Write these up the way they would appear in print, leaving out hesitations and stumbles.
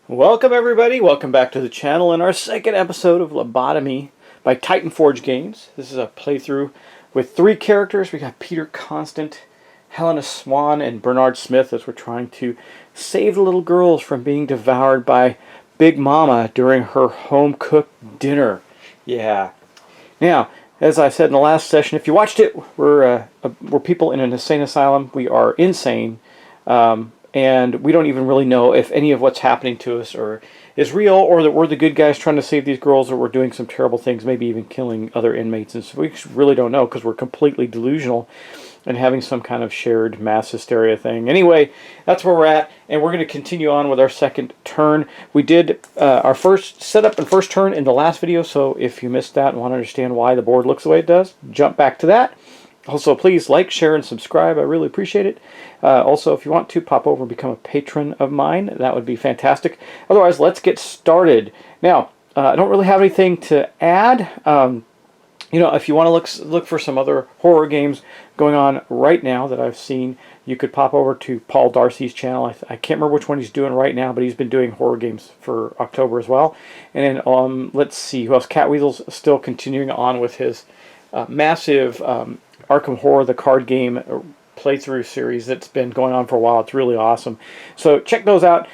Welcome everybody, welcome back to the channel in our second episode of Lobotomy by Titan Forge Games. This is a playthrough with three characters. We got Peter Constant, Helena Swan, and Bernard Smith as we're trying to save the little girls from being devoured by Big Mama during her home-cooked dinner. Yeah. Now, as I said in the last session, if you watched it, we're people in an insane asylum. We are insane. And we don't even really know if any of what's happening to us is real, or that we're the good guys trying to save these girls, or we're doing some terrible things, maybe even killing other inmates. And so we really don't know because we're completely delusional and having some kind of shared mass hysteria thing. Anyway, that's where we're at, and we're going to continue on with our second turn. We did our first setup and first turn in the last video, so if you missed that and want to understand why the board looks the way it does, jump back to that. Also, please like, share, and subscribe. I really appreciate it. Also, if you want to, pop over and become a patron of mine. That would be fantastic. Otherwise, let's get started. Now, I don't really have anything to add. You know, if you want to look for some other horror games going on right now that I've seen, you could pop over to Paul Darcy's channel. I can't remember which one he's doing right now, but he's been doing horror games for October as well. And then, let's see, who else? Cat Weasel's still continuing on with his massive Arkham Horror, the card game playthrough series that's been going on for a while. It's really awesome. So check those out.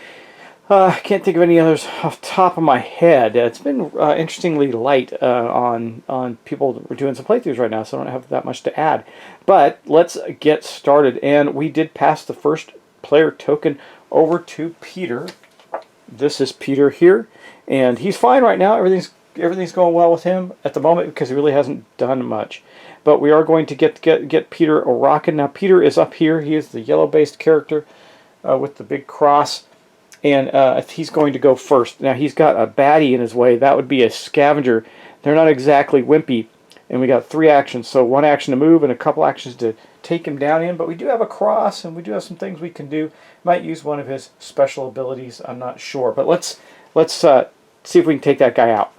I can't think of any others off the top of my head. It's been interestingly light on people that are doing some playthroughs right now, so I don't have that much to add. But let's get started. And we did pass the first player token over to Peter. This is Peter here, and he's fine right now. Everything's going well with him at the moment because he really hasn't done much. But we are going to get Peter rocking. Now, Peter is up here. He is the yellow-based character with the big cross. And he's going to go first. Now, he's got a baddie in his way. That would be a scavenger. They're not exactly wimpy. And we got 3 actions. So 1 action to move and a couple actions to take him down in. But we do have a cross, and we do have some things we can do. Might use one of his special abilities. I'm not sure. But let's see if we can take that guy out.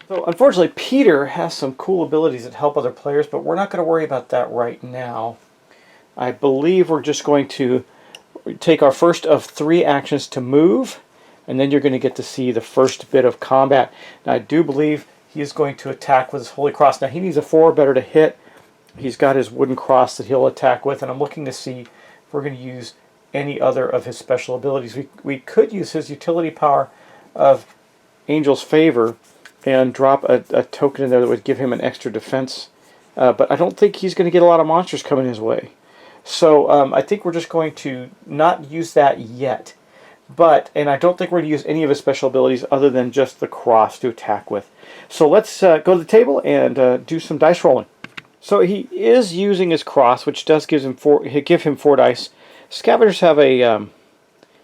So, unfortunately, Peter has some cool abilities that help other players, but we're not going to worry about that right now. I believe we're just going to take our first of 3 actions to move, and then you're going to get to see the first bit of combat. Now, I do believe he is going to attack with his Holy Cross. Now, he needs a 4 better to hit. He's got his wooden cross that he'll attack with, and I'm looking to see if we're going to use any other of his special abilities. We could use his utility power of Angel's Favor and drop a token in there that would give him an extra defense. But I don't think he's going to get a lot of monsters coming his way. So I think we're just going to not use that yet. And I don't think we're going to use any of his special abilities other than just the cross to attack with. So let's go to the table and do some dice rolling. So he is using his cross, which does give him 4 dice. Scavengers have a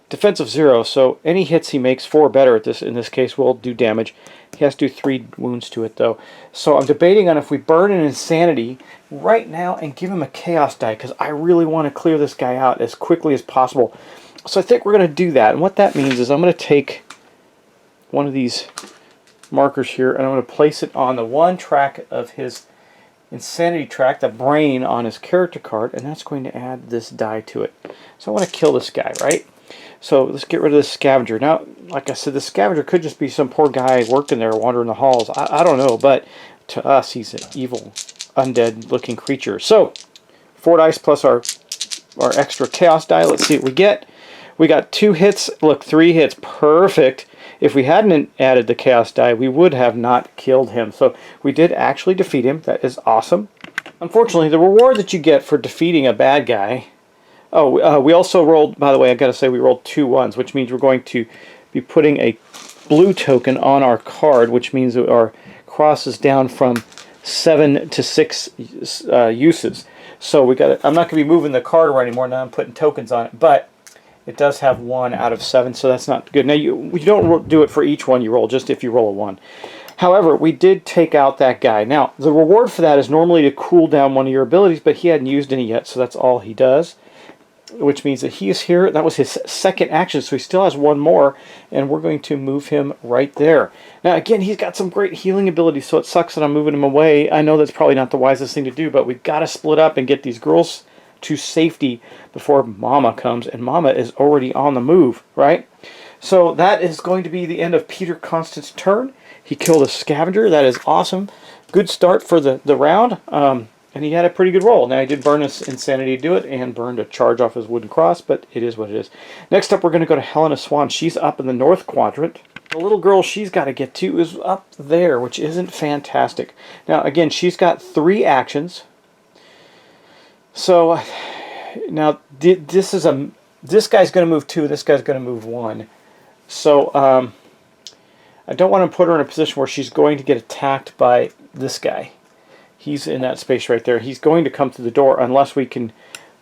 defense of 0, so any hits he makes 4 or better in this case will do damage. He has to do 3 wounds to it, though. So I'm debating on if we burn an Insanity right now and give him a Chaos die, because I really want to clear this guy out as quickly as possible. So I think we're going to do that. And what that means is I'm going to take one of these markers here, and I'm going to place it on the 1 track of his Insanity track, the brain on his character card, and that's going to add this die to it. So I want to kill this guy, right? So let's get rid of this scavenger. Now, like I said, the scavenger could just be some poor guy working there, wandering the halls. I don't know, but to us, he's an evil, undead-looking creature. So, 4 dice plus our extra chaos die. Let's see what we get. We got 2 hits. Look, 3 hits. Perfect. If we hadn't added the chaos die, we would have not killed him. So we did actually defeat him. That is awesome. Unfortunately, the reward that you get for defeating a bad guy... Oh, we also rolled, by the way, I got to say we rolled 2 1s, which means we're going to be putting a blue token on our card, which means that our cross is down from 7 to 6 uses. So I'm not going to be moving the card around anymore. Now I'm putting tokens on it, but it does have 1 out of 7, so that's not good. Now you don't do it for each one you roll, just if you roll a 1. However, we did take out that guy. Now the reward for that is normally to cool down one of your abilities, but he hadn't used any yet, so that's all he does. Which means that he is here. That was his second action, so he still has 1 more, and we're going to move him right there. Now, again, he's got some great healing abilities, so it sucks that I'm moving him away. I know that's probably not the wisest thing to do, but we've got to split up and get these girls to safety before Mama comes, and Mama is already on the move, right? So that is going to be the end of Peter Constant's turn. He killed a scavenger. That is awesome. Good start for the round. And he had a pretty good roll. Now, he did burn his insanity to do it and burned a charge off his wooden cross, but it is what it is. Next up, we're going to go to Helena Swan. She's up in the north quadrant. The little girl she's got to get to is up there, which isn't fantastic. Now, again, she's got 3 actions. So, now, this guy's going to move 2, this guy's going to move 1. So, I don't want to put her in a position where she's going to get attacked by this guy. He's in that space right there. He's going to come through the door unless we can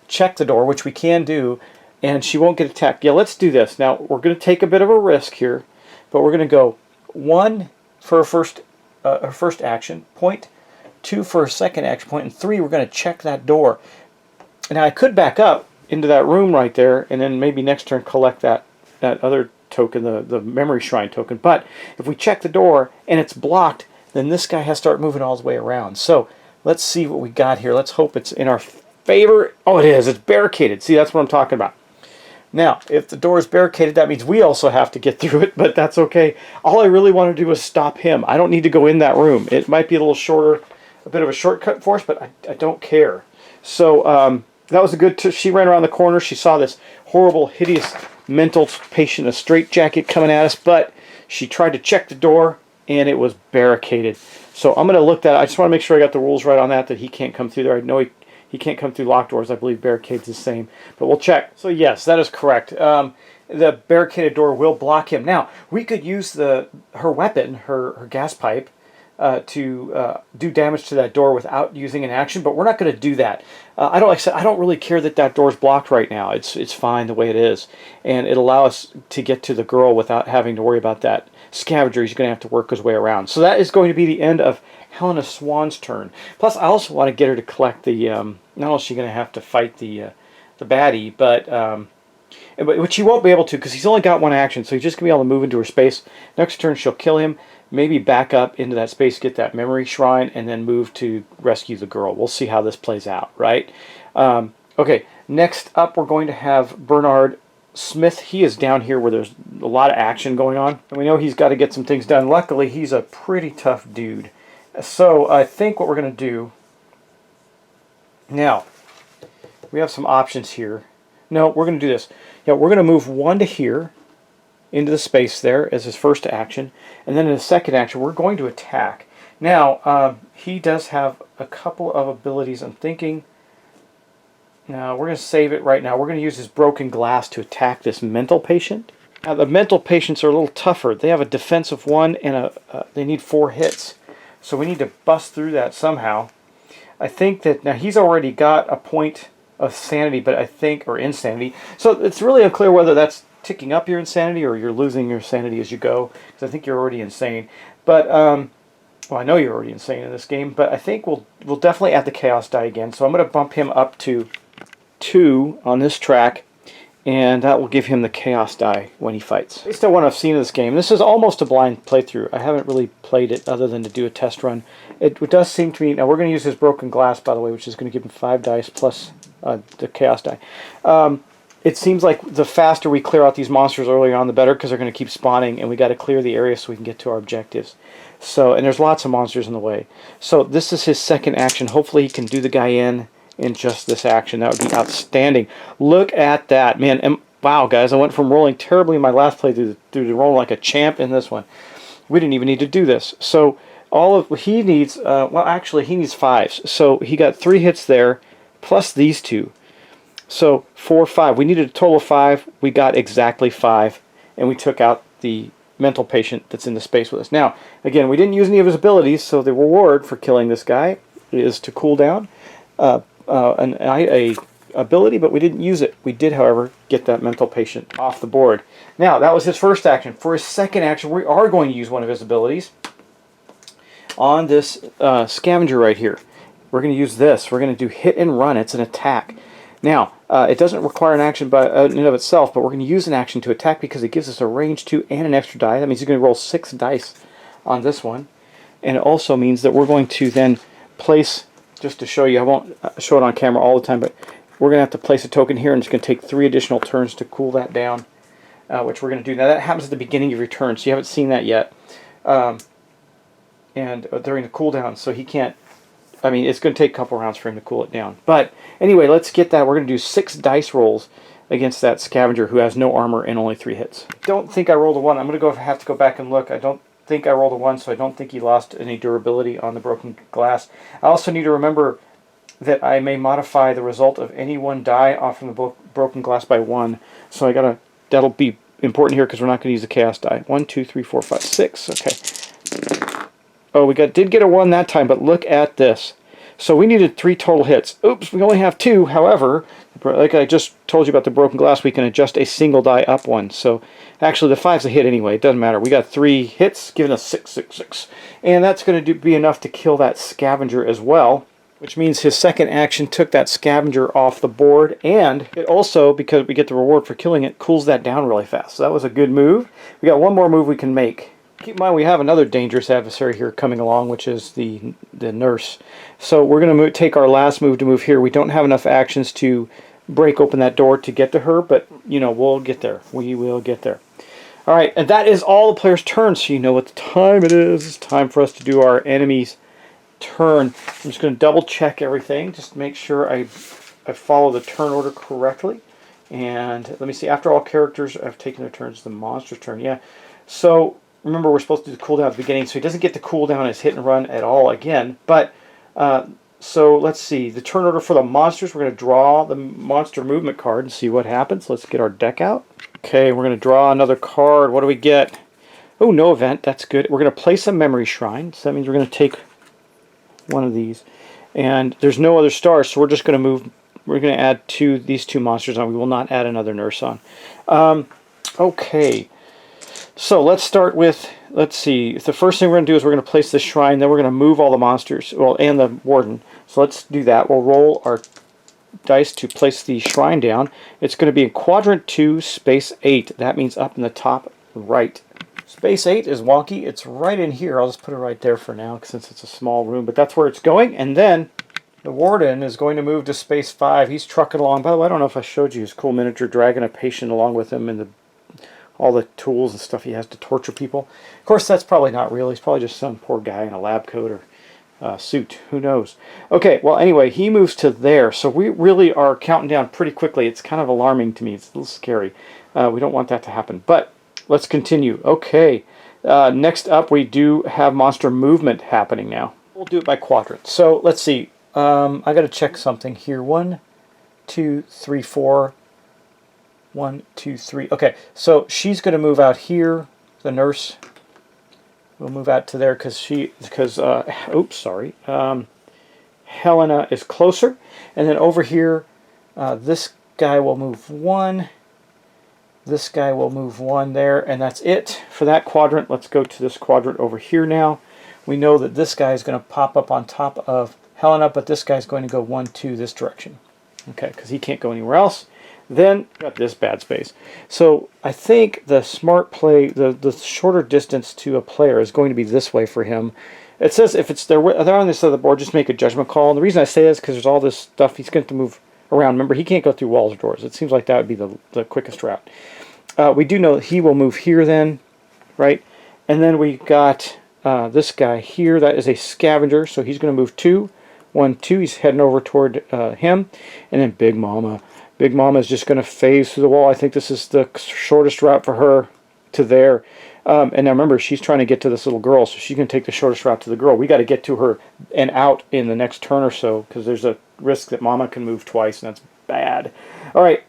check the door, which we can do, and she won't get attacked. Yeah, let's do this. Now, we're going to take a bit of a risk here, but we're going to go 1 for her first action point, 2 for her second action point, and 3, we're going to check that door. Now, I could back up into that room right there, and then maybe next turn collect that other token, the memory shrine token. But if we check the door and it's blocked, then this guy has to start moving all the way around. So let's see what we got here. Let's hope it's in our favor. Oh, it is. It's barricaded. See, that's what I'm talking about. Now, if the door is barricaded, that means we also have to get through it, but that's okay. All I really want to do is stop him. I don't need to go in that room. It might be a little shorter, a bit of a shortcut for us, but I don't care. So that was a good... She ran around the corner. She saw this horrible, hideous mental patient in a straitjacket coming at us, but she tried to check the door, and it was barricaded. So I'm going to look that. I just want to make sure I got the rules right on that he can't come through there. I know he can't come through locked doors. I believe barricade's the same, but we'll check. So yes, that is correct. The barricaded door will block him. Now, we could use her weapon, her gas pipe, to do damage to that door without using an action, but we're not going to do that. I don't really care that door is blocked right now. It's fine the way it is, and it'll allow us to get to the girl without having to worry about that scavenger. He's going to have to work his way around. So that is going to be the end of Helena Swan's turn. Plus, I also want to get her to collect the. Not only is she going to have to fight the baddie, but which she won't be able to because he's only got 1 action, so he's just going to be able to move into her space. Next turn, she'll kill him. Maybe back up into that space, get that memory shrine, and then move to rescue the girl. We'll see how this plays out, right? Okay, next up we're going to have Bernard Smith. He is down here where there's a lot of action going on, and we know he's got to get some things done. Luckily, he's a pretty tough dude. So I think what we're going to do... Now, we have some options here. No, we're going to do this. Yeah, we're going to move 1 to here, into the space there as his first action, and then in his second action we're going to attack. Now he does have a couple of abilities. I'm thinking, now we're going to save it right now. We're going to use his broken glass to attack this mental patient. Now the mental patients are a little tougher. They have a defensive 1 and they need 4 hits, so we need to bust through that somehow. I think that now he's already got a point of sanity, but I think, or insanity, so it's really unclear whether that's ticking up your insanity or you're losing your sanity as you go, because I think you're already insane. But well, I know you're already insane in this game, but I think we'll definitely add the chaos die again. So I'm going to bump him up to 2 on this track, and that will give him the chaos die when he fights. Based on what I've seen of this game, this is almost a blind playthrough. I haven't really played it other than to do a test run. It does seem to me, now we're going to use his broken glass, by the way, which is going to give him 5 dice plus the chaos die. It seems like the faster we clear out these monsters earlier on, the better, because they're going to keep spawning, and we got to clear the area so we can get to our objectives. So, and there's lots of monsters in the way. So this is his second action. Hopefully he can do the guy in just this action. That would be outstanding. Look at that, man! And wow, guys, I went from rolling terribly in my last playthrough to rolling like a champ in this one. We didn't even need to do this. So all of he needs, well, actually he needs 5s. So he got 3 hits there, plus these 2. So 4, 5. We needed a total of 5. We got exactly 5, and we took out the mental patient that's in the space with us. Now, again, we didn't use any of his abilities, so the reward for killing this guy is to cool down an ability, but we didn't use it. We did, however, get that mental patient off the board. Now, that was his first action. For his second action, we are going to use one of his abilities on this scavenger right here. We're going to use this. We're going to do hit and run. It's an attack. Now, it doesn't require an action by in and of itself, but we're going to use an action to attack because it gives us a range 2 and an extra die. That means you're going to roll 6 dice on this one. And it also means that we're going to then place, just to show you, I won't show it on camera all the time, but we're going to have to place a token here, and it's going to take 3 additional turns to cool that down. which we're going to do. Now that happens at the beginning of your turn, so you haven't seen that yet. And during the cooldown, so he can't, I mean, it's going to take a couple rounds for him to cool it down. But anyway, let's get that. We're going to do 6 dice rolls against that scavenger who has no armor and only 3 hits. Don't think I rolled a 1. I'm going to have to go back and look. I don't think I rolled a 1, so I don't think he lost any durability on the broken glass. I also need to remember that I may modify the result of any one die off from the broken glass by 1. So I gotta, that'll be important here because we're not going to use the chaos die. 1, 2, 3, 4, 5, 6. Okay. Oh, we did get a 1 that time, but look at this. So we needed 3 total hits. Oops, we only have 2. However, like I just told you about the broken glass, we can adjust a single die up 1. So actually the 5's a hit anyway. It doesn't matter. We got 3 hits, giving us 6, 6, 6. And that's going to be enough to kill that scavenger as well, which means his second action took that scavenger off the board, and it also, because we get the reward for killing it, cools that down really fast. So that was a good move. We got one more move we can make. Keep in mind we have another dangerous adversary here coming along, which is the nurse. So we're going to take our last move to move here. We don't have enough actions to break open that door to get to her, but you know, we'll get there. We will get there. All right, and that is all the players' turns, so you know what the time it is. It's time for us to do our enemy's turn. I'm just going to double check everything, just to make sure I follow the turn order correctly. And let me see, after all characters have taken their turns, the monster's turn. Yeah, so remember we're supposed to do the cooldown at the beginning, so he doesn't get the cooldown as hit and run at all again. But so let's see, the turn order for the monsters, we're going to draw the monster movement card and see what happens. Let's get our deck out. Okay, we're going to draw another card. What do we get? Oh, no event. That's good. We're going to place a memory shrine. So that means we're going to take one of these. And there's no other stars, so we're just going to move. We're going to add these two monsters on. We will not add another nurse on. Okay. So let's start with, let's see. The first thing we're going to do is we're going to place the shrine. Then we're going to move all the monsters, well, and the warden. So let's do that. We'll roll our dice to place the shrine down. It's going to be in quadrant 2, space 8. That means up in the top right. Space 8 is wonky. It's right in here. I'll just put it right there for now since it's a small room, but that's where it's going. And then the warden is going to move to space 5. He's trucking along. By the way, I don't know if I showed you his cool miniature dragging a patient along with him and all the tools and stuff he has to torture people. Of course, that's probably not real. He's probably just some poor guy in a lab coat or suit. Who knows? Okay, well, anyway, he moves to there. So we really are counting down pretty quickly. It's kind of alarming to me. It's a little scary. We don't want that to happen. But let's continue. Okay, next up we do have monster movement happening now. We'll do it by quadrant. So let's see. I got to check something here. 1, 2, 3, 4. 1, 2, 3. Okay, so she's going to move out here. The nurse will move out to there because oops, sorry. Helena is closer, and then over here, this guy will move 1. This guy will move 1 there, and that's it for that quadrant. Let's go to this quadrant over here now. We know that this guy is going to pop up on top of Helena, but this guy's going to go 1, 2 this direction. Okay, because he can't go anywhere else. Then got this bad space. So I think the smart play, the shorter distance to a player is going to be this way for him. It says if it's they're on this side of the board, just make a judgment call. And the reason I say this is because there's all this stuff he's going to move around. Remember, he can't go through walls or doors. It seems like that would be the quickest route. We do know that he will move here then, right? And then we got this guy here. That is a scavenger, so he's going to move 2, 1, 2. He's heading over toward him. And then Big Mama. Big Mama is just going to phase through the wall. I think this is the shortest route for her to there. And now remember, she's trying to get to this little girl, so she's going to take the shortest route to the girl. We got to get to her and out in the next turn or so, because there's a risk that Mama can move twice, and that's bad. All right,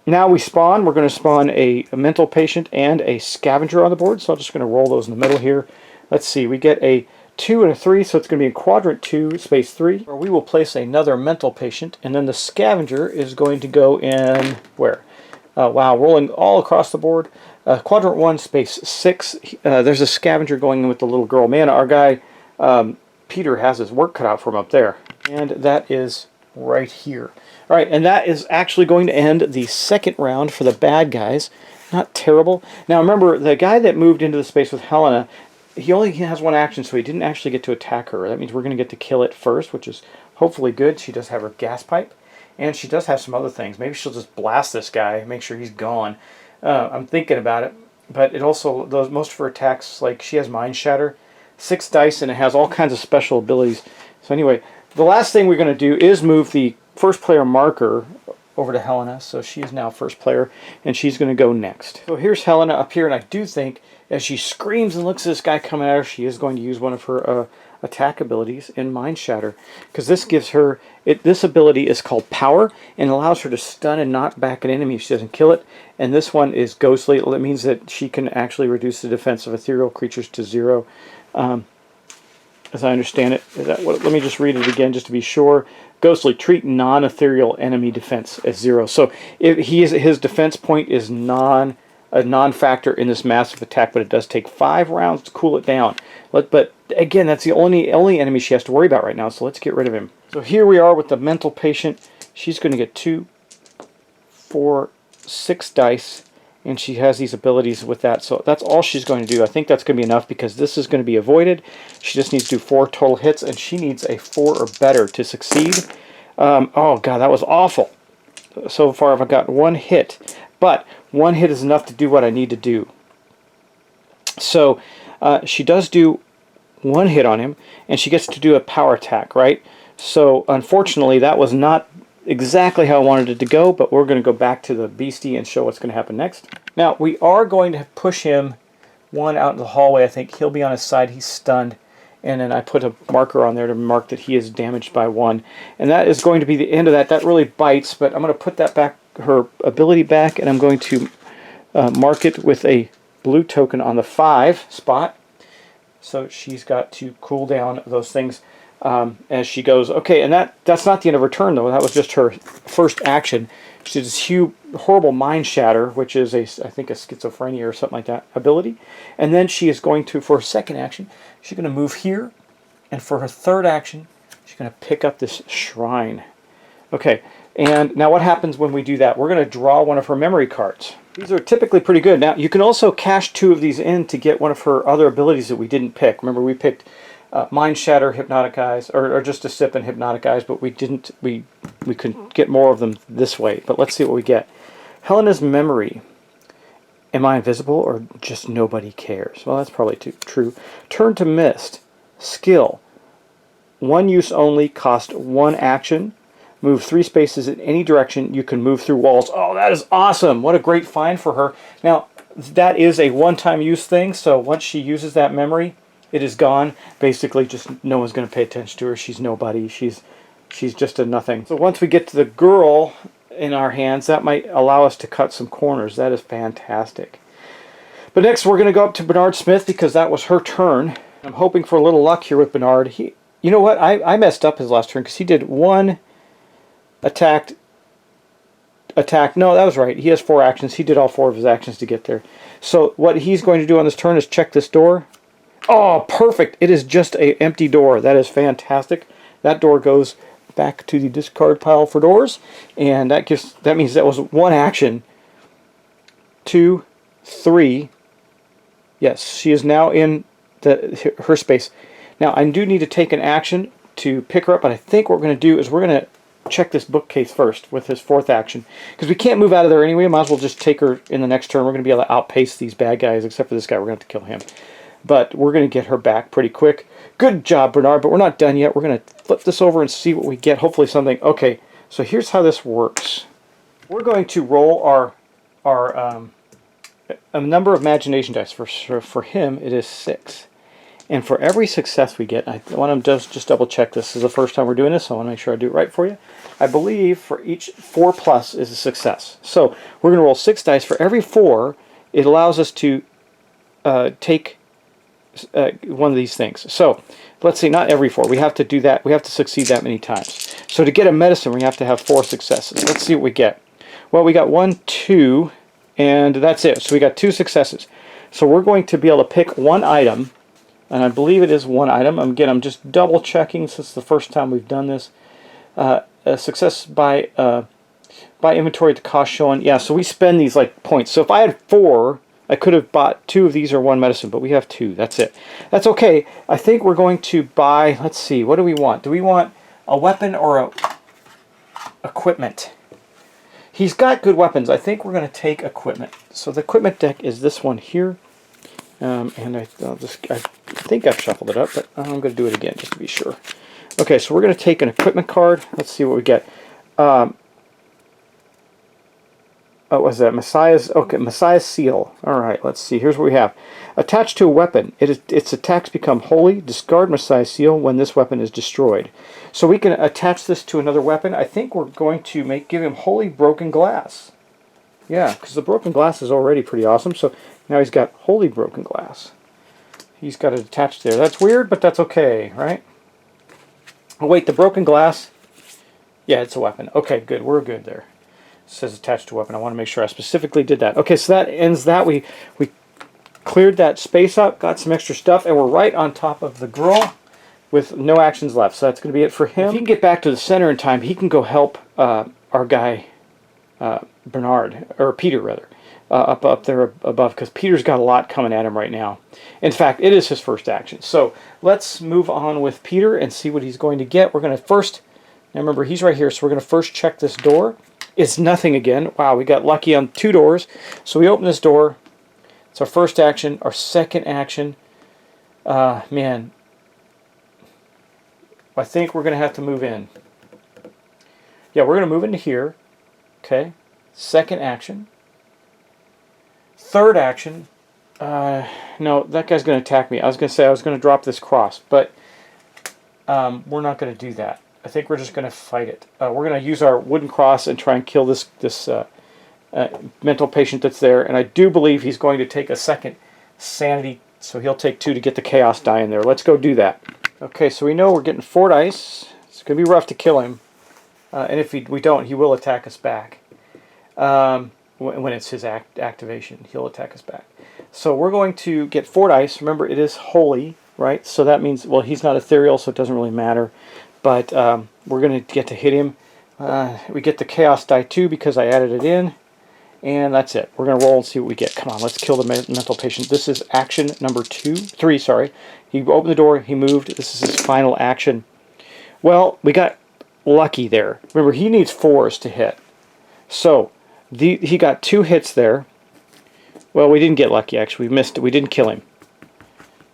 now we spawn. We're going to spawn a mental patient and a scavenger on the board, so I'm just going to roll those in the middle here. Let's see, we get a 2 and a 3, so it's going to be in quadrant 2, space 3, where we will place another mental patient, and then the scavenger is going to go in where? Wow, rolling all across the board. Quadrant 1, space 6. There's a scavenger going in with the little girl. Man, our guy Peter has his work cut out for him up there, and that is right here. All right, and that is actually going to end the second round for the bad guys. Not terrible. Now remember, the guy that moved into the space with Helena, he only has 1 action, so he didn't actually get to attack her. That means we're going to get to kill it first, which is hopefully good. She does have her gas pipe, and she does have some other things. Maybe she'll just blast this guy, make sure he's gone. I'm thinking about it. But it also, most of her attacks, like she has Mind Shatter, 6 dice, and it has all kinds of special abilities. So anyway, the last thing we're going to do is move the first player marker over to Helena. So she's now first player, and she's going to go next. So here's Helena up here, and I do think as she screams and looks at this guy coming at her, she is going to use one of her attack abilities in Mind Shatter, because this gives her, this ability is called Power, and allows her to stun and knock back an enemy if she doesn't kill it. And this one is Ghostly. It means that she can actually reduce the defense of ethereal creatures to 0. As I understand it, let me just read it again just to be sure. Ghostly, treat non-ethereal enemy defense as 0. So if his defense point is a non-factor in this massive attack, but it does take 5 rounds to cool it down. But again, that's the only enemy she has to worry about right now, so let's get rid of him. So here we are with the mental patient. She's going to get 2, 4, 6 dice, and she has these abilities with that, so that's all she's going to do. I think that's going to be enough because this is going to be avoided. She just needs to do 4 total hits, and she needs a 4 or better to succeed. Oh god, that was awful. So far I've got 1 hit, but 1 hit is enough to do what I need to do. So she does do 1 hit on him, and she gets to do a power attack, right? So unfortunately that was not exactly how I wanted it to go, but we're going to go back to the beastie and show what's going to happen next. Now we are going to push him 1 out in the hallway. I think he'll be on his side. He's stunned, and then I put a marker on there to mark that he is damaged by 1, and that is going to be the end of that. That really bites, but I'm going to put that back, her ability back, and I'm going to mark it with a blue token on the 5 spot. So she's got to cool down those things as she goes. Okay, and that's not the end of her turn, though. That was just her first action. She did this horrible Mind Shatter, which is, I think, a schizophrenia or something like that ability. And then she is going to, for her second action, she's going to move here. And for her third action, she's going to pick up this shrine. Okay, and now what happens when we do that? We're going to draw one of her memory cards. These are typically pretty good. Now, you can also cash 2 of these in to get one of her other abilities that we didn't pick. Remember, we picked Mind Shatter, Hypnotic Eyes, or just a sip and Hypnotic Eyes, but we didn't. We could get more of them this way. But let's see what we get. Helena's Memory. Am I invisible or just nobody cares? Well, that's probably true. Turn to Mist. Skill. 1 use only, cost 1 action. Move 3 spaces in any direction. You can move through walls. Oh, that is awesome. What a great find for her. Now, that is a one-time use thing, so once she uses that memory, it is gone. Basically, just no one's going to pay attention to her. She's nobody. She's just a nothing. So once we get to the girl in our hands, that might allow us to cut some corners. That is fantastic. But next, we're going to go up to Bernard Smith because that was her turn. I'm hoping for a little luck here with Bernard. You know what? I messed up his last turn because he did 1 attack. No, that was right. He has 4 actions. He did all 4 of his actions to get there. So what he's going to do on this turn is check this door. Oh, perfect. It is just an empty door. That is fantastic. That door goes back to the discard pile for doors, and that means that was 1 action. 2, 3. Yes, she is now in her space. Now, I do need to take an action to pick her up, but I think what we're going to do is we're going to check this bookcase first with his 4th action, because we can't move out of there anyway. Might as well just take her in the next turn. We're going to be able to outpace these bad guys, except for this guy. We're going to have to kill him. But we're going to get her back pretty quick. Good job, Bernard, but we're not done yet. We're going to flip this over and see what we get. Hopefully something. Okay, so here's how this works. We're going to roll a number of imagination dice. For him, it is 6. And for every success we get, I want to just double check this. This is the first time we're doing this, so I want to make sure I do it right for you. I believe for each 4 plus is a success. So we're going to roll 6 dice. For every 4, it allows us to take one of these things. So let's see, not every 4. We have to do that. We have to succeed that many times. So to get a medicine, we have to have 4 successes. Let's see what we get. Well, we got 1, 2, and that's it. So we got 2 successes. So we're going to be able to pick 1 item, and I believe it is 1 item. Again, I'm just double checking since it's the first time we've done this. A success by inventory at the cost shown. Yeah, so we spend these like points. So if I had 4, I could have bought 2 of these or 1 medicine, but we have 2. That's it. That's okay. I think we're going to buy, let's see, what do we want? Do we want a weapon or equipment? He's got good weapons. I think we're going to take equipment. So the equipment deck is this one here. And I think I've shuffled it up, but I'm going to do it again just to be sure. Okay, so we're going to take an equipment card. Let's see what we get. What was that? Messiah's Seal. All right, let's see. Here's what we have. Attached to a weapon, its attacks become holy. Discard Messiah's Seal when this weapon is destroyed. So we can attach this to another weapon. I think we're going to give him Holy Broken Glass. Yeah, because the Broken Glass is already pretty awesome. So now he's got Holy Broken Glass. He's got it attached there. That's weird, but that's okay, right? Oh, wait, the Broken Glass. Yeah, it's a weapon. Okay, good. We're good there. It says attached to weapon. I want to make sure I specifically did that. Okay, so that ends that. We cleared that space up, got some extra stuff, and we're right on top of the girl with no actions left. So that's going to be it for him. If he can get back to the center in time, he can go help our guy, Bernard, or Peter rather, up there above, because Peter's got a lot coming at him right now. In fact, it is his first action. So let's move on with Peter and see what he's going to get. We're going to first, now remember he's right here, so we're going to first check this door. It's nothing again. Wow, we got lucky on 2 doors. So we open this door. It's our first action. Our second action, man, I think we're going to have to move in. Yeah, we're going to move into here. Okay. Second action. Third action. No, that guy's going to attack me. I was going to say I was going to drop this cross, but we're not going to do that. I think we're just going to fight it. We're going to use our wooden cross and try and kill this mental patient that's there. And I do believe he's going to take a second sanity, so he'll take 2 to get the chaos die in there. Let's go do that. Okay, so we know we're getting 4 dice. It's going to be rough to kill him. And if we don't, he will attack us back. When it's his activation, he'll attack us back. So we're going to get 4 dice. Remember, it is holy, right? So that means, well, he's not ethereal, so it doesn't really matter. But we're going to get to hit him. We get the chaos die 2 because I added it in. And that's it. We're going to roll and see what we get. Come on, let's kill the mental patient. This is action number 3, sorry. He opened the door, he moved. This is his final action. Well, we got lucky there. Remember, he needs 4s to hit. So he got 2 hits there. Well, we didn't get lucky, actually. We missed it. We didn't kill him.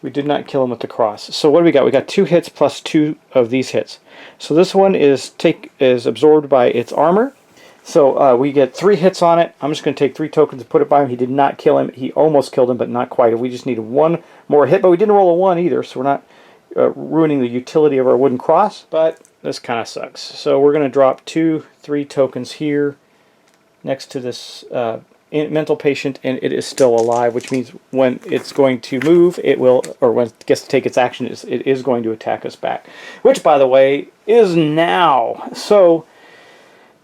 We did not kill him with the cross. So what do we got? We got 2 hits plus 2 of these hits. So this one is absorbed by its armor. So we get 3 hits on it. I'm just going to take 3 tokens and put it by him. He did not kill him. He almost killed him, but not quite. We just needed 1 more hit, but we didn't roll a 1 either, so we're not ruining the utility of our wooden cross. But this kind of sucks. So we're going to drop 2, 3 tokens here next to this mental patient, and it is still alive, which means when it's going to move, it will, or when it gets to take its action, it is going to attack us back. Which, by the way, is now. So,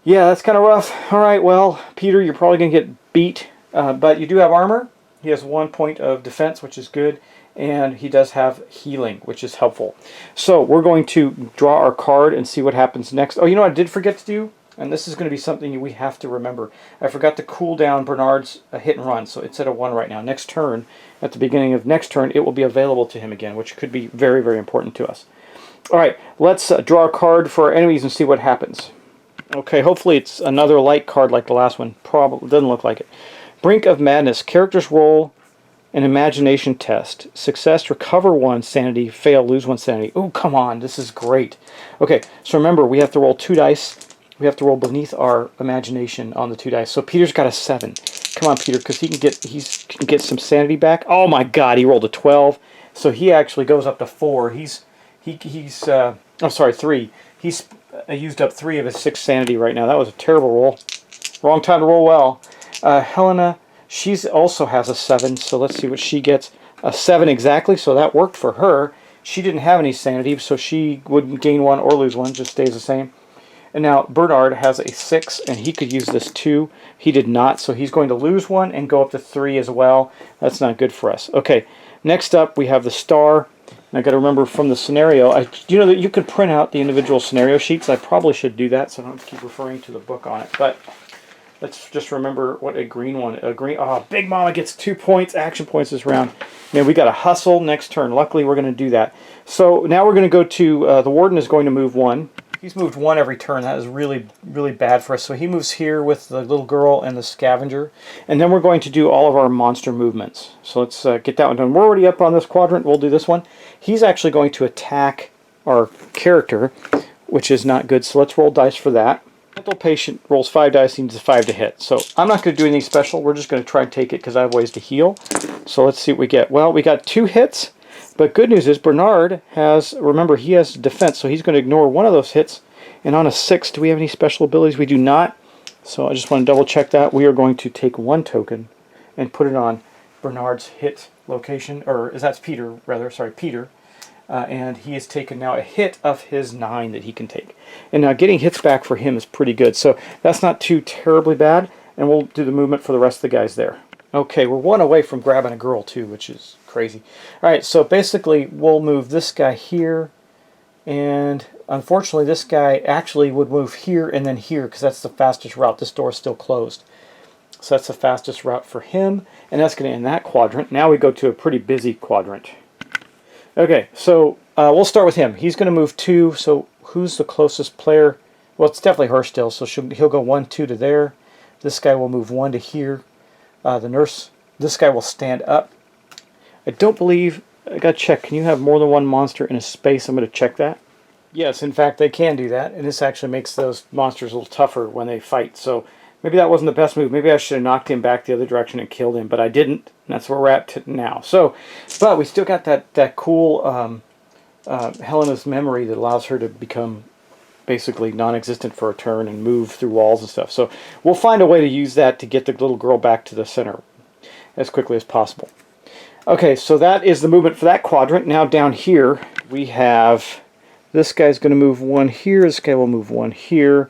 yeah, that's kind of rough. All right, well, Peter, you're probably going to get beat, but you do have armor. He has 1 point of defense, which is good, and he does have healing, which is helpful. So we're going to draw our card and see what happens next. Oh, you know what I did forget to do? And this is going to be something we have to remember. I forgot to cool down Bernard's hit and run, so it's at a 1 right now. Next turn, at the beginning of next turn, it will be available to him again, which could be very, very important to us. All right, let's draw a card for our enemies and see what happens. Okay, hopefully it's another light card like the last one. Probably doesn't look like it. Brink of Madness. Characters roll an imagination test. Success, recover 1 sanity. Fail, lose 1 sanity. Oh, come on, this is great. Okay, so remember, we have to roll 2 dice. We have to roll beneath our imagination on the 2 dice. So Peter's got a 7. Come on, Peter, because he can get some sanity back. Oh my God, he rolled a 12. So he actually goes up to 4. I'm sorry, 3. He's used up 3 of his 6 sanity right now. That was a terrible roll. Wrong time to roll well. Helena, she also has a 7. So let's see what she gets. A 7 exactly. So that worked for her. She didn't have any sanity, so she wouldn't gain 1 or lose 1. Just stays the same. And now Bernard has a 6, and he could use this too. He did not, so he's going to lose 1 and go up to 3 as well. That's not good for us. Okay, next up we have the star. And I got to remember from the scenario, you know that you could print out the individual scenario sheets. I probably should do that, so I don't have to keep referring to the book on it. But let's just remember what a green one. Oh, Big Mama gets 2 points, action points this round. Man, we got to hustle next turn. Luckily, we're going to do that. So now we're going to go to the warden is going to move 1. He's moved one every turn. That is really, really bad for us. So he moves here with the little girl and the scavenger. And then we're going to do all of our monster movements. So let's get that one done. We're already up on this quadrant. We'll do this one. He's actually going to attack our character, which is not good. So let's roll dice for that. Mental patient rolls 5 dice. He needs a 5 to hit. So I'm not going to do anything special. We're just going to try and take it because I have ways to heal. So let's see what we get. Well, we got 2 hits. But good news is Bernard has, remember, he has defense, so he's going to ignore one of those hits. And on a 6, do we have any special abilities? We do not. So I just want to double check that. We are going to take 1 token and put it on Bernard's hit location, or that's Peter, rather, sorry, Peter. And he has taken now a hit of his 9 that he can take. And now getting hits back for him is pretty good. So that's not too terribly bad. And we'll do the movement for the rest of the guys there. Okay, we're 1 away from grabbing a girl too, which is crazy. Alright, so basically we'll move this guy here, and unfortunately this guy actually would move here and then here because that's the fastest route. This door is still closed. So that's the fastest route for him, and that's going to end that quadrant. Now we go to a pretty busy quadrant. Okay, so we'll start with him. He's going to move 2, so who's the closest player? Well, it's definitely her still, so he'll go 1, 2 to there. This guy will move 1 to here. The nurse, this guy will stand up. I don't believe, I gotta check, can you have more than 1 monster in a space? I'm going to check that. Yes, in fact, they can do that, and this actually makes those monsters a little tougher when they fight. So maybe that wasn't the best move. Maybe I should have knocked him back the other direction and killed him, but I didn't. And that's where we're at now. So, but we still got that cool Helena's memory that allows her to become basically non-existent for a turn and move through walls and stuff. So we'll find a way to use that to get the little girl back to the center as quickly as possible. Okay, so that is the movement for that quadrant. Now down here we have this guy's going to move 1 here, this guy will move 1 here,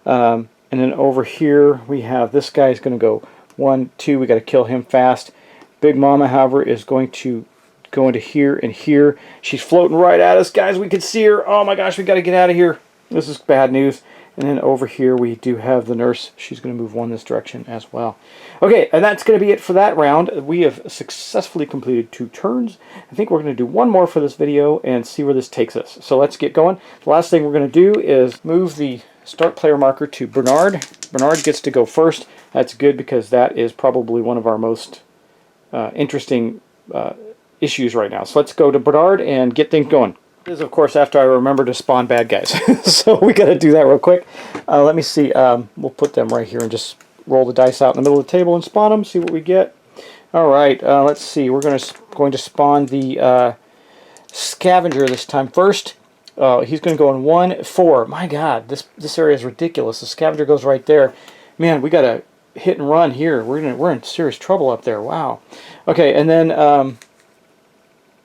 and then over here we have this guy's going to go 1, 2, we got to kill him fast. Big Mama, however, is going to go into here and here. She's floating right at us, guys. We can see her. Oh my gosh, we got to get out of here. This is bad news. And then over here we do have the nurse. She's going to move 1 this direction as well. Okay, and that's going to be it for that round. We have successfully completed 2 turns. I think we're going to do 1 more for this video and see where this takes us. So let's get going. The last thing we're going to do is move the start player marker to Bernard. Bernard gets to go first. That's good because that is probably one of our most interesting issues right now. So let's go to Bernard and get things going. This is, of course, after I remember to spawn bad guys. So we got to do that real quick. Let me see. We'll put them right here and just roll the dice out in the middle of the table and spawn them, see what we get. All right, let's see. We're going to spawn the scavenger this time first. He's going to go in 1, 4. My God, this area is ridiculous. The scavenger goes right there. Man, we got to hit and run here. We're in serious trouble up there. Wow. Okay, and then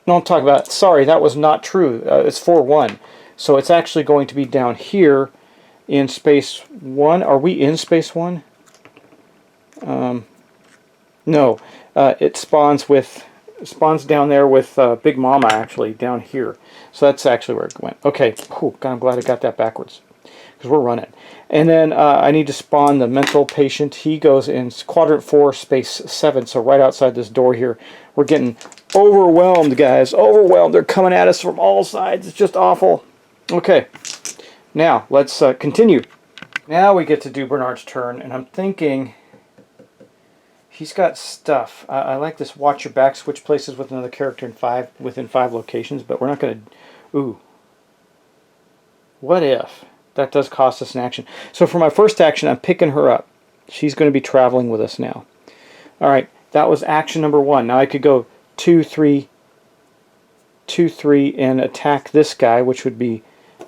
don't talk about, sorry, that was not true. It's 4-1. So it's actually going to be down here in space 1. Are we in space 1? No. It spawns down there with Big Mama, actually, down here. So that's actually where it went. Okay. Whew, God, I'm glad I got that backwards, because we're running. And then I need to spawn the mental patient. He goes in quadrant 4, space 7, so right outside this door here. We're getting overwhelmed, guys. Overwhelmed. They're coming at us from all sides. It's just awful. Okay. Now, let's continue. Now we get to do Bernard's turn, and I'm thinking he's got stuff. I like this watch your back, switch places with another character within 5 locations, but we're not going to... Ooh. What if? That does cost us an action. So for my first action, I'm picking her up. She's going to be traveling with us now. Alright, that was action number 1. Now I could go 2, 3, 2, 3, and attack this guy, which would be...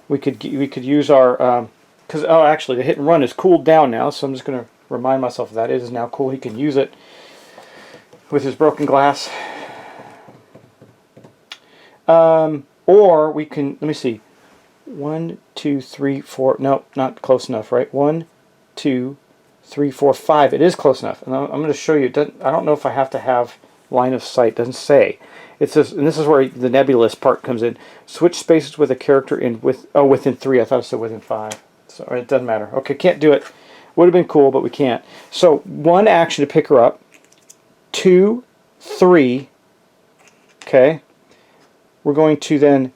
We could use our... because actually, the hit and run is cooled down now, so I'm just going to remind myself of that. It is now cool. He can use it with his broken glass. Or we can... Let me see. 1, 2, 3, 4. No, not close enough, right? 1, 2, 3, 4, 5. It is close enough. And I'm going to show you. I don't know if I have to have line of sight. It doesn't say. It says, and this is where the nebulous part comes in. Switch spaces with a character within 3. I thought it said within 5. So it doesn't matter. Okay, can't do it. Would have been cool, but we can't. So 1 action to pick her up. 2, 3. Okay. We're going to then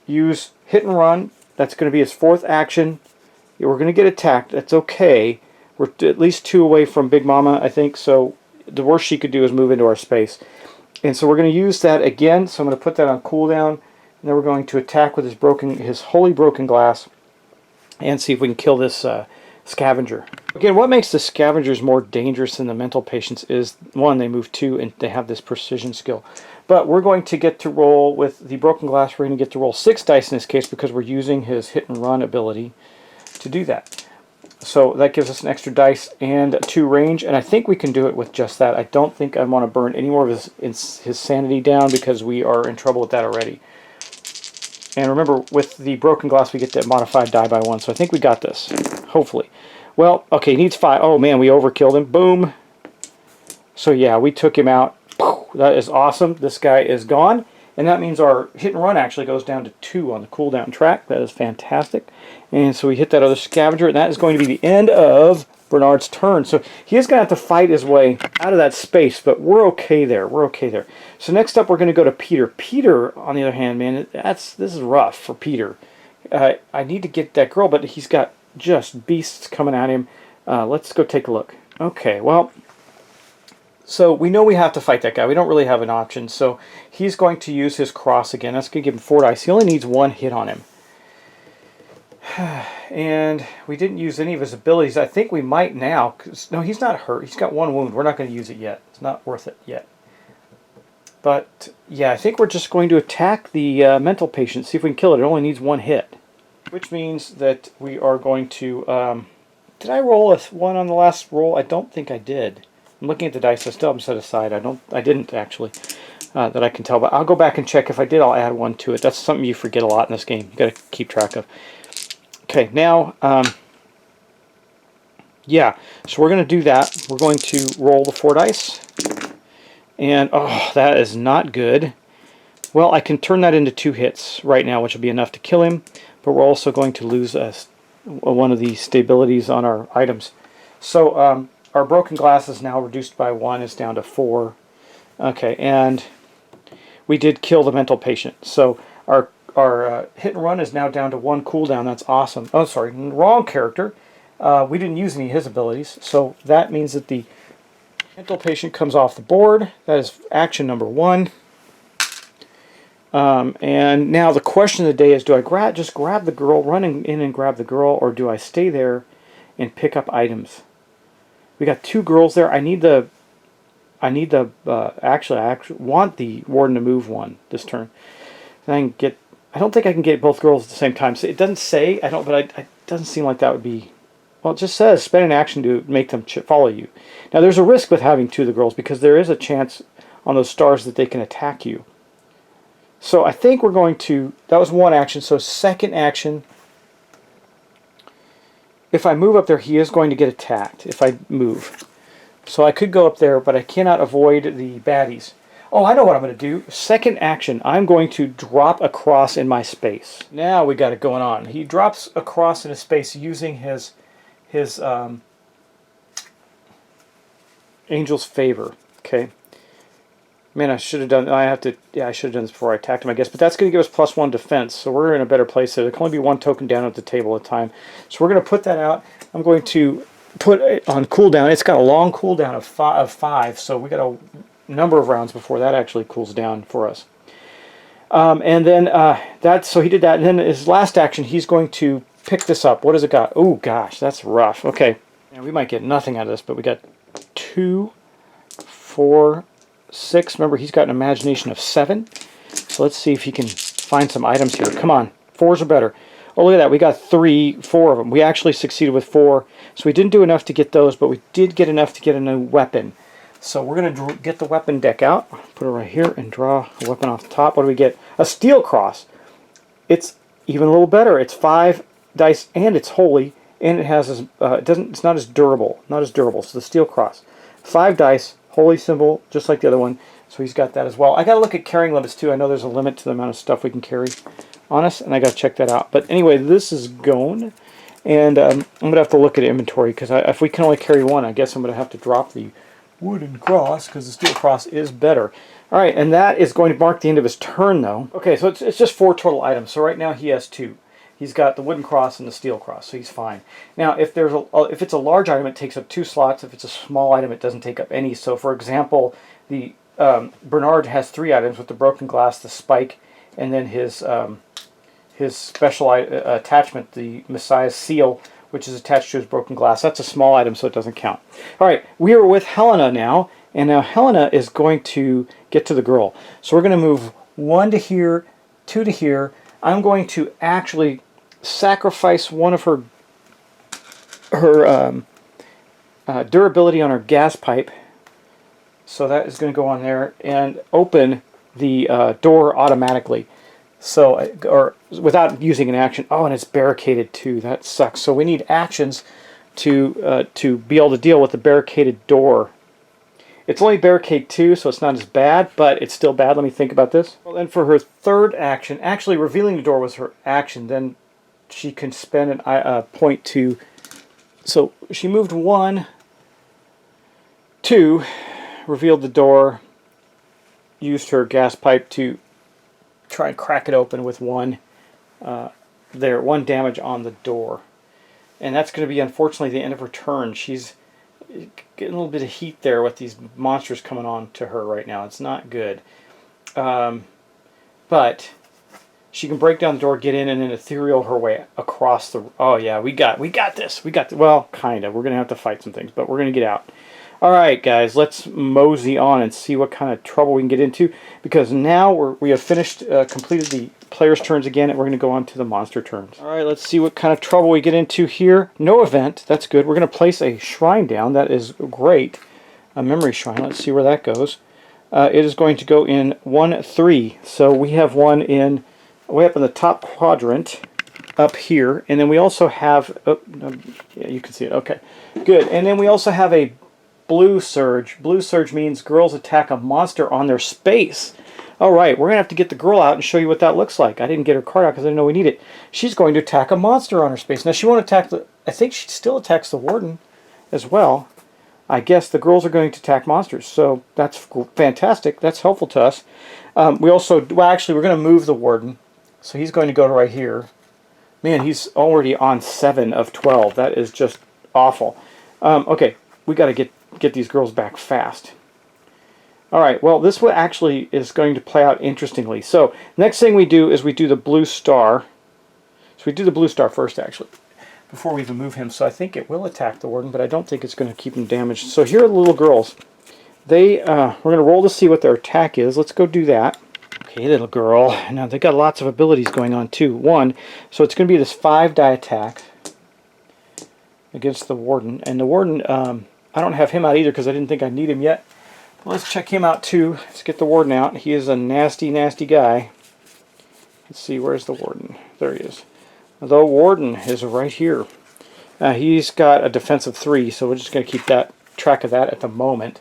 use hit and run. That's going to be his 4th action. We're going to get attacked. That's okay. We're at least 2 away from Big Mama, I think, so the worst she could do is move into our space. And so we're going to use that again, so I'm going to put that on cooldown, and then we're going to attack with his holy broken glass and see if we can kill this scavenger. Again, what makes the scavengers more dangerous than the mental patients is, 1, they move 2, and they have this precision skill. But we're going to get to roll with the broken glass. We're going to get to roll 6 dice in this case because we're using his hit and run ability to do that. So that gives us an extra dice and 2 range, and I think we can do it with just that. I don't think I want to burn any more of his sanity down because we are in trouble with that already. And remember, with the broken glass, we get that modified die by 1, so I think we got this, hopefully. Well, okay, he needs 5. Oh man, we overkilled him. Boom. So yeah, we took him out. That is awesome. This guy is gone. And that means our hit and run actually goes down to 2 on the cooldown track. That is fantastic. And so we hit that other scavenger, and that is going to be the end of Bernard's turn. So he is going to have to fight his way out of that space, but we're okay there. We're okay there. So next up, we're going to go to Peter. Peter, on the other hand, man, this is rough for Peter. I need to get that girl, but he's got just beasts coming at him. Let's go take a look. Okay, well, so we know we have to fight that guy. We don't really have an option. So he's going to use his cross again. That's going to give him 4 dice. He only needs 1 hit on him. And we didn't use any of his abilities. I think we might now. No, he's not hurt. He's got 1 wound. We're not going to use it yet. It's not worth it yet. But yeah, I think we're just going to attack the mental patient. See if we can kill it. It only needs 1 hit. Which means that we are going to... did I roll a 1 on the last roll? I don't think I did. I'm looking at the dice. I still have them set aside. I didn't actually, that I can tell. But I'll go back and check. If I did, I'll add 1 to it. That's something you forget a lot in this game. You got to keep track of. Okay, now, yeah. So we're going to do that. We're going to roll the 4 dice, and oh, that is not good. Well, I can turn that into 2 hits right now, which will be enough to kill him. But we're also going to lose one of the stabilities on our items. So. Our broken glass is now reduced by 1. It's down to 4. Okay, and we did kill the mental patient. So our hit and run is now down to 1 cooldown. That's awesome. Oh, sorry, wrong character. We didn't use any of his abilities. So that means that the mental patient comes off the board. That is action number 1. And now the question of the day is, do I just grab the girl, run in and grab the girl, or do I stay there and pick up items? We got 2 girls there. actually, I want the warden to move 1 this turn. And I don't think I can get both girls at the same time. So it doesn't say, it doesn't seem like that would be, well, it just says spend an action to make them follow you. Now there's a risk with having 2 of the girls because there is a chance on those stars that they can attack you. So I think we're going to, that was 1 action, so 2nd action, if I move up there, he is going to get attacked if I move. So I could go up there, but I cannot avoid the baddies. Oh, I know what I'm going to do. 2nd action, I'm going to drop a cross in my space. Now we got it going on. He drops a cross in his space using his Angel's Favor. Okay. Man, I should have done. I should have done this before I attacked him, I guess. But that's going to give us +1 defense, so we're in a better place there. There can only be 1 token down at the table at a time. So we're going to put that out. I'm going to put it on cooldown. It's got a long cooldown of 5, so we got a number of rounds before that actually cools down for us. And then so he did that. And then his last action, he's going to pick this up. What has it got? Oh gosh, that's rough. Okay, and we might get nothing out of this, but we got 2, 4. 6. Remember, he's got an imagination of 7. So let's see if he can find some items here. Come on. 4s are better. Oh, look at that. We got 4 of them. We actually succeeded with 4. So we didn't do enough to get those, but we did get enough to get a new weapon. So we're going to get the weapon deck out. Put it right here and draw a weapon off the top. What do we get? A steel cross. It's even a little better. It's 5 dice and it's holy, and it has it's not as durable. So the steel cross. 5 dice. Holy symbol, just like the other one. So he's got that as well. I got to look at carrying limits too. I know there's a limit to the amount of stuff we can carry on us, and I got to check that out. But anyway, this is going, and I'm going to have to look at inventory because if we can only carry 1, I guess I'm going to have to drop the wooden cross because the steel cross is better. All right, and that is going to mark the end of his turn, though. Okay, so it's just 4 total items. So right now he has 2. he's got the wooden cross and the steel cross, so he's fine. Now, if it's a large item, it takes up 2 slots. If it's a small item, it doesn't take up any. So, for example, the Bernard has 3 items with the broken glass, the spike, and then his special attachment, the Messiah's seal, which is attached to his broken glass. That's a small item, so it doesn't count. All right, we are with Helena now, and now Helena is going to get to the girl. So we're going to move 1 to here, 2 to here. I'm going to actually sacrifice one of her durability on her gas pipe. So that is going to go on there and open the door automatically. So, or without using an action. Oh, and it's barricaded too. That sucks. So we need actions to be able to deal with the barricaded door. It's only barricade 2, so it's not as bad, but it's still bad. Let me think about this. Well, then for her third action, actually revealing the door was her action. Then she can spend a point to. So she moved 1, 2, revealed the door, used her gas pipe to try and crack it open with 1 damage on the door. And that's going to be, unfortunately, the end of her turn. She's getting a little bit of heat there with these monsters coming on to her right now. It's not good. But she can break down the door, get in, and then ethereal her way across the... Oh, yeah, we got this. Well, kind of. We're going to have to fight some things, but we're going to get out. All right, guys, let's mosey on and see what kind of trouble we can get into, because now we have finished, completed the player's turns again, and we're going to go on to the monster turns. All right, let's see what kind of trouble we get into here. No event. That's good. We're going to place a shrine down. That is great. A memory shrine. Let's see where that goes. It is going to go in 1-3. So we have one in way up in the top quadrant up here, and then we also have... Oh, no, yeah, you can see it. Okay, good. And then we also have a blue surge. Blue surge means girls attack a monster on their space. Alright, we're going to have to get the girl out and show you what that looks like. I didn't get her card out because I didn't know we need it. She's going to attack a monster on her space. Now she won't attack the... I think she still attacks the warden as well. I guess the girls are going to attack monsters. So that's fantastic. That's helpful to us. We also... Well, actually, we're going to move the warden. So he's going to go to right here. Man, he's already on 7 of 12. That is just awful. Okay, we got to get these girls back fast. Alright, well, this one actually is going to play out interestingly. So, next thing we do is we do the blue star. So we do the blue star first, actually, before we even move him. So I think it will attack the warden, but I don't think it's going to keep him damaged. So here are the little girls. We're going to roll to see what their attack is. Let's go do that. Okay, little girl. Now, they've got lots of abilities going on, too. 1, so it's going to be this 5-die attack against the warden. And the warden... I don't have him out either because I didn't think I'd need him yet. Let's check him out too. Let's get the warden out. He is a nasty, nasty guy. Let's see, where's the warden? There he is. The warden is right here. He's got a defense of 3, so we're just going to keep track of that at the moment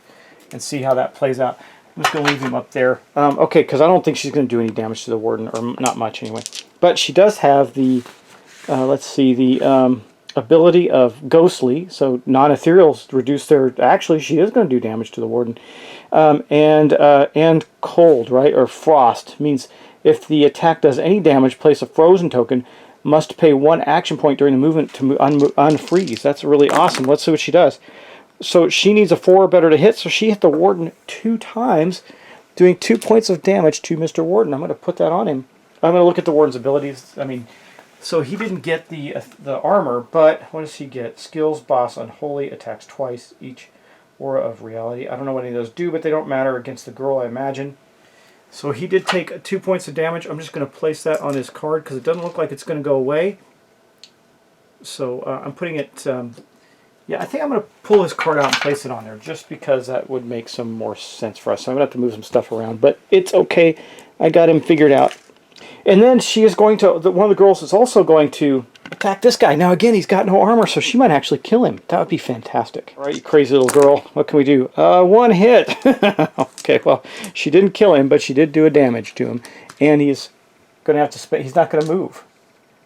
and see how that plays out. I'm just going to leave him up there. Okay, because I don't think she's going to do any damage to the warden, or not much anyway. But she does have the, let's see, the... ability of ghostly, so non-ethereals reduce their... Actually, she is going to do damage to the warden. And cold, right, or frost, means if the attack does any damage, place a frozen token, must pay 1 action point during the movement to unfreeze. That's really awesome. Let's see what she does. So she needs a 4 or better to hit, so she hit the warden 2 times, doing 2 points of damage to Mr. Warden. I'm going to put that on him. I'm going to look at the warden's abilities. I mean... So he didn't get the armor, but what does he get? Skills, boss, unholy, attacks twice, each aura of reality. I don't know what any of those do, but they don't matter against the girl, I imagine. So he did take 2 points of damage. I'm just going to place that on his card because it doesn't look like it's going to go away. So I'm putting it... yeah, I think I'm going to pull his card out and place it on there just because that would make some more sense for us. So I'm going to have to move some stuff around, but it's okay. I got him figured out. And then she is going to, one of the girls is also going to attack this guy. Now again, he's got no armor, so she might actually kill him. That would be fantastic. All right, you crazy little girl. What can we do? 1 hit. Okay, well, she didn't kill him, but she did do a damage to him. And he's going to have to, he's not going to move.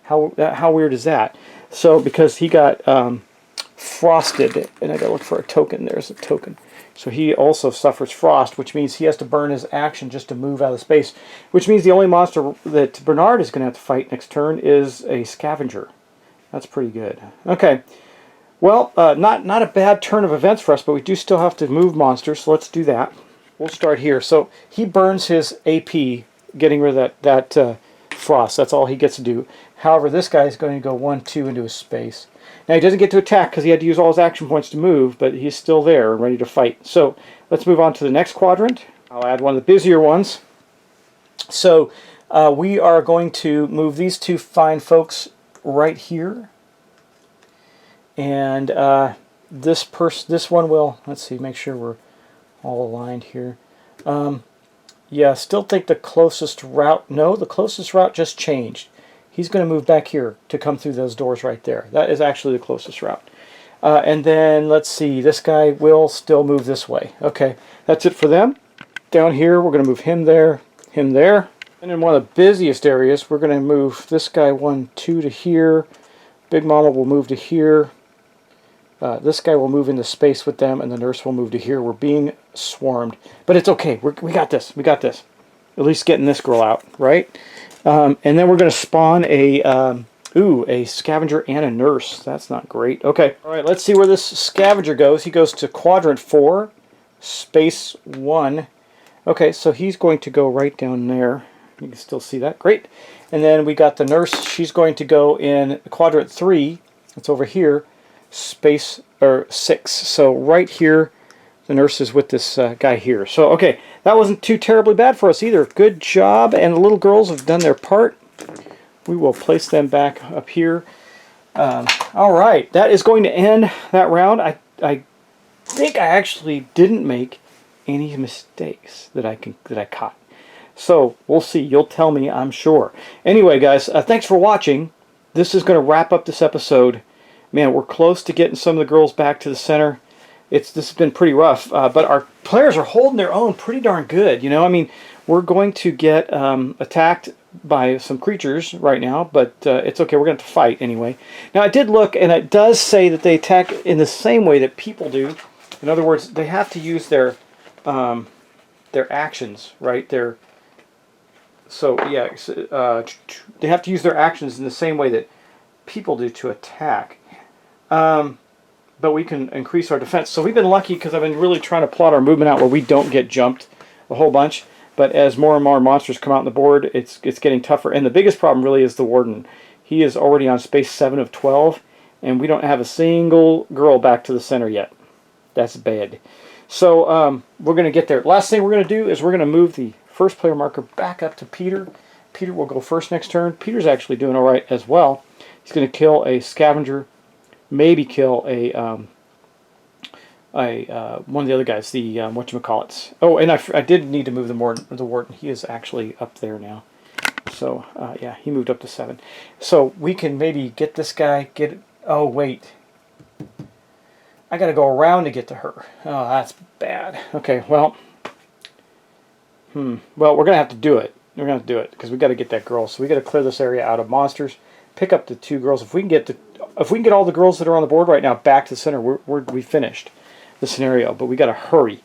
How weird is that? So, because he got frosted, and I got to look for a token. There's a token. So he also suffers frost, which means he has to burn his action just to move out of space, which means the only monster that Bernard is going to have to fight next turn is a scavenger. That's pretty good. Okay. Well, not a bad turn of events for us, but we do still have to move monsters, so let's do that. We'll start here. So he burns his AP, getting rid of that frost. That's all he gets to do. However, this guy is going to go 1, 2 into his space. Now, he doesn't get to attack because he had to use all his action points to move, but he's still there and ready to fight. So let's move on to the next quadrant. I'll add one of the busier ones. So we are going to move these two fine folks right here. And this one will, let's see, make sure we're all aligned here. Yeah, still think the closest route, no, the closest route just changed. He's going to move back here to come through those doors right there. That is actually the closest route. And then, let's see, this guy will still move this way. Okay, that's it for them. Down here, we're going to move him there. And in one of the busiest areas, we're going to move this guy 1, 2 to here. Big Mama will move to here. This guy will move into space with them, and the nurse will move to here. We're being swarmed. But it's okay. We got this. We got this. At least getting this girl out, right? And then we're going to spawn a scavenger and a nurse. That's not great. Okay. All right, let's see where this scavenger goes. He goes to quadrant 4, space 1. Okay, so he's going to go right down there. You can still see that. Great. And then we got the nurse. She's going to go in quadrant 3. It's over here. Space 6. So right here, the nurse is with this guy here. So okay, that wasn't too terribly bad for us either. Good job, and the little girls have done their part. We will place them back up here. All right, that is going to end that round. I think I actually didn't make any mistakes that I caught. So we'll see. You'll tell me, I'm sure. Anyway, guys, thanks for watching. This is going to wrap up this episode. Man, we're close to getting some of the girls back to the center. This has been pretty rough, but our players are holding their own pretty darn good. You know, I mean, we're going to get attacked by some creatures right now, but it's okay. We're going to have to fight anyway. Now, I did look, and it does say that they attack in the same way that people do. In other words, they have to use their actions, right? They have to use their actions in the same way that people do to attack. But we can increase our defense. So we've been lucky because I've been really trying to plot our movement out where we don't get jumped a whole bunch. But as more and more monsters come out on the board, it's getting tougher. And the biggest problem really is the Warden. He is already on space 7 of 12, and we don't have a single girl back to the center yet. That's bad. So we're going to get there. Last thing we're going to do is we're going to move the first player marker back up to Peter. Peter will go first next turn. Peter's actually doing all right as well. He's going to kill a scavenger, maybe kill one of the other guys, the whatchamacallits. Oh, and I did need to move the Warden. He is actually up there now. So, yeah, he moved up to 7. So we can maybe get this guy, oh, wait. I got to go around to get to her. Oh, that's bad. Okay, well, well, we're going to have to do it. We're going to have to do it because we got to get that girl. So we got to clear this area out of monsters. Pick up the 2 girls. If we can get all the girls that are on the board right now back to the center, we finished the scenario. But we got to hurry,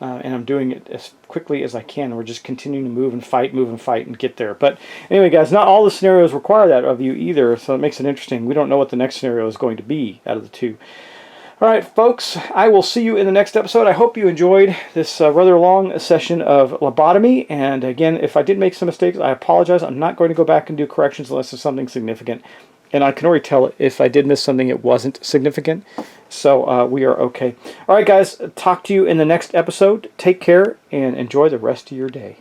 and I'm doing it as quickly as I can. We're just continuing to move and fight, and get there. But anyway, guys, not all the scenarios require that of you either, so it makes it interesting. We don't know what the next scenario is going to be out of the 2. All right, folks, I will see you in the next episode. I hope you enjoyed this rather long session of Lobotomy. And again, if I did make some mistakes, I apologize. I'm not going to go back and do corrections unless it's something significant. And I can already tell if I did miss something, it wasn't significant. So we are okay. All right, guys, talk to you in the next episode. Take care and enjoy the rest of your day.